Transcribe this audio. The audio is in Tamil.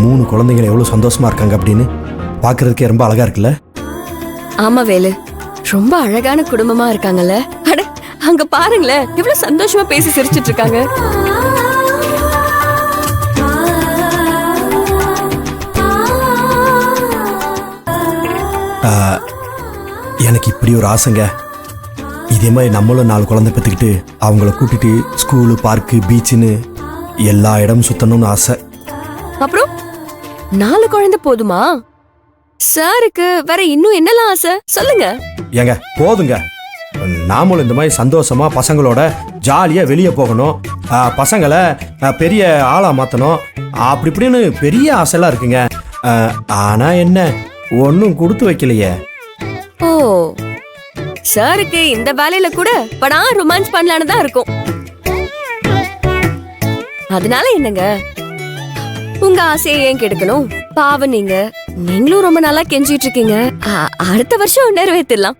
3 குழந்தைங்க எவ்வளவு சந்தோஷமா இருக்காங்க அப்படின்னு பாக்குறதுக்கே ரொம்ப அழகா இருக்குல்ல? ஆமா வேலு, ரொம்ப அழகான குடும்பமா இருக்காங்கல்ல. அட அங்க பாருங்களேன், எவ்வளவு சந்தோஷமா பேசி சிரிச்சிட்டு இருக்காங்க. எனக்கு இப்படி ஒரு ஆசைங்க. இதே மாதிரி நம்மளும் 4 குழந்தை பெற்றுக்கிட்டு அவங்கள கூட்டிட்டு ஸ்கூலு, பார்க்கு, பீச்சுன்னு எல்லா இடமும் சுத்தணும்னு ஆசை. அப்புறம் 4 குழந்தை போதுமா? சாருக்கு வேற இன்னும் என்னலாம் ஆசை சொல்லுங்க. ஏங்க போதுங்க. நாமளும் இந்த மாதிரி சந்தோஷமா பசங்களோட ஜாலியா வெளியே போகணும், பசங்களை பெரிய ஆளா மாத்தணும், அப்படி இப்படின்னு பெரிய ஆசைலாம் இருக்குங்க. ஆனா என்ன ஒன்னும் கொடுத்து வைக்கலையே. ஓ, சாருக்கு இந்த வேலையில கூட படா ரொமான்ஸ் பண்ணலான்னு தான் இருக்கும். அதனால என்னங்க, உங்க ஆசையை ஏன் கெடுக்கணும்? பாவம் நீங்களும் ரொம்ப நாளா கெஞ்சிட்டு இருக்கீங்க. அடுத்த வருஷம் நிறைவேற்றிடலாம்.